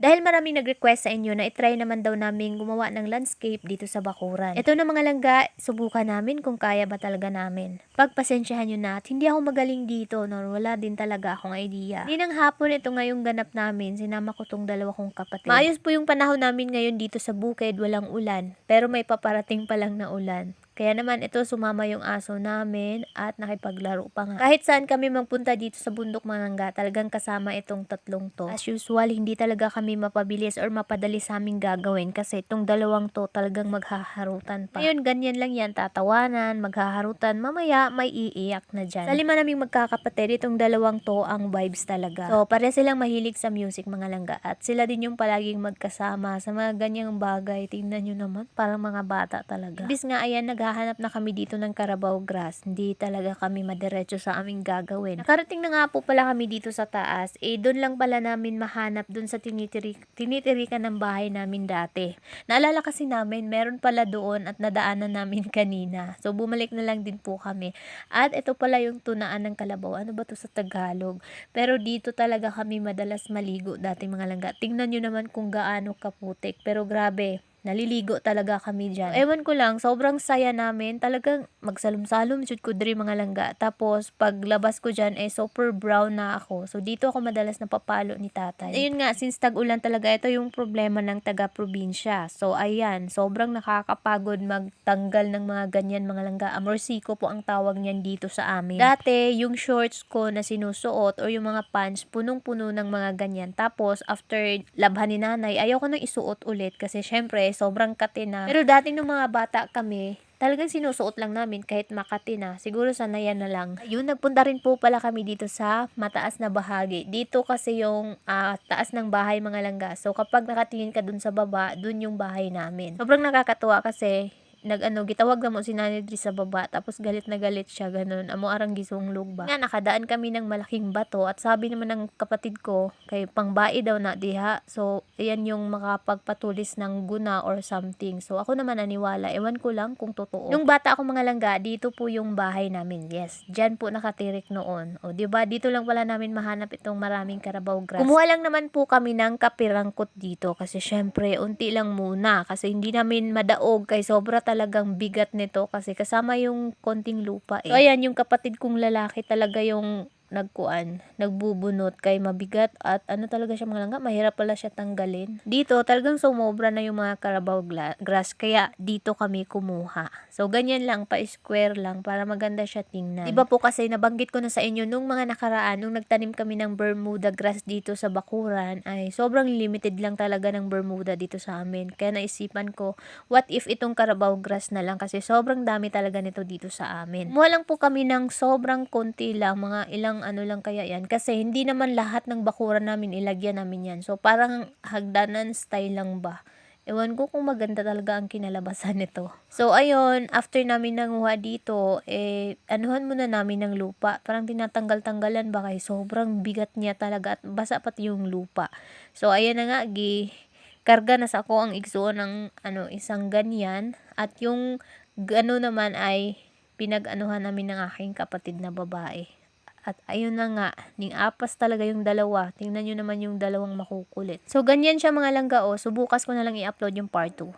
Dahil maraming nag-request sa inyo na i-try naman daw namin gumawa ng landscape dito sa bakuran. Ito na mga langga, subukan namin kung kaya ba talaga namin. Pagpasensyahan nyo na at hindi ako magaling dito, no? Wala din talaga akong idea. Ninang hapon ito ngayong ganap namin, sinama ko tong dalawa kong kapatid. Maayos po yung panahon namin ngayon dito sa bukid, walang ulan. Pero may paparating pa lang na ulan. Kaya naman ito sumama yung aso namin at nakipaglaro pa nga. Kahit saan kami magpunta dito sa bundok mga langga, talagang kasama itong tatlong to. As usual, hindi talaga kami mapabilis or mapadali sa aming gagawin kasi itong dalawang to talagang maghaharutan pa. Ngayon, ganyan lang yan, tatawanan, maghaharutan, mamaya may iiyak na dyan. Sa lima naming magkakapatid, itong dalawang to ang vibes talaga. So, pare silang mahilig sa music mga langga at sila din yung palaging magkasama sa mga ganyang bagay. Tingnan nyo naman, parang mga bata talaga. Ibis nga, ayan, naghahanap na kami dito ng Carabao grass. Hindi talaga kami madiretso sa aming gagawin. Nakarating na nga po pala kami dito sa taas. Doon lang pala namin mahanap doon sa tinitirikan ng bahay namin dati. Naalala kasi namin, meron pala doon at nadaanan namin kanina. So, bumalik na lang din po kami. At ito pala yung tunaan ng kalabaw. Ano ba to sa Tagalog? Pero dito talaga kami madalas maligo dati mga langga. Tingnan nyo naman kung gaano kaputik. Pero grabe, naliligo talaga kami dyan. Ewan ko lang, sobrang saya namin. Talagang magsalom-salom jud ko diri mga langga. Tapos, paglabas ko dyan, super brown na ako. So, dito ako madalas napapalo ni tatay. Ayun nga, since tag-ulan talaga, ito yung problema ng taga-probinsya. So, ayan, sobrang nakakapagod magtanggal ng mga ganyan mga langga. Amorsiko po ang tawag niyan dito sa amin. Dati, yung shorts ko na sinusuot or yung mga pants, punong-puno ng mga ganyan. Tapos, after labhan ni nanay, ayaw ko nang isuot ulit kasi syempre, sobrang kate na. Pero dati nung mga bata kami, talagang sinusuot lang namin kahit makati na. Siguro sanayan na lang. Ayun, nagpunta rin po pala kami dito sa mataas na bahagi. Dito kasi yung taas ng bahay mga langga. So kapag nakatingin ka dun sa baba, dun yung bahay namin. Sobrang nakakatuwa kasi gitawag na mo si Nanay Dri sa baba, tapos galit na galit siya, ganun. Amo arang gisunglog ba. Nga, nakadaan kami ng malaking bato at sabi naman ng kapatid ko, kay pangbae daw na diha. So, ayan yung makapagpatulis ng guna or something. So, ako naman naniwala. Ewan ko lang kung totoo. Nung bata ako mga langga, dito po yung bahay namin. Yes, dyan po nakatirik noon. O, diba? Dito lang pala namin mahanap itong maraming Carabao grass. Kumuha lang naman po kami ng kapirangkot dito kasi syempre, unti lang muna kasi hindi namin madaog kay sobra talagang bigat nito kasi kasama yung konting lupa eh. So ayan, yung kapatid kong lalaki talaga yung nagbubunot kay mabigat at ano talaga siya mga langga, mahirap pala siya tanggalin. Dito talagang sumobra na yung mga Carabao grass kaya dito kami kumuha. So ganyan lang, pa-square lang para maganda siya tingnan. Diba po kasi nabanggit ko na sa inyo nung mga nakaraan, nung nagtanim kami ng Bermuda grass dito sa bakuran ay sobrang limited lang talaga ng Bermuda dito sa amin. Kaya naisipan ko, what if itong Carabao grass na lang kasi sobrang dami talaga nito dito sa amin. Kumuha lang po kami ng sobrang konti lang, mga ilang ano lang kaya yan kasi hindi naman lahat ng bakuran namin ilagyan namin yan. So parang hagdanan style lang ba. Ewan ko kung maganda talaga ang kinalabasan nito. So ayun, after namin nanguha dito, anuhan muna namin ng lupa. Parang tinatanggal-tanggalan ba kay sobrang bigat niya talaga at basa pati yung lupa. So ayan na nga, karga na sa ako ang igsuon ng isang ganyan at yung naman ay pinag-anuhan namin ng aking kapatid na babae. At ayun na nga, ning apas talaga yung dalawa. Tingnan nyo naman yung dalawang makukulit. So ganyan siya mga langga. So bukas ko na lang i-upload yung part 2.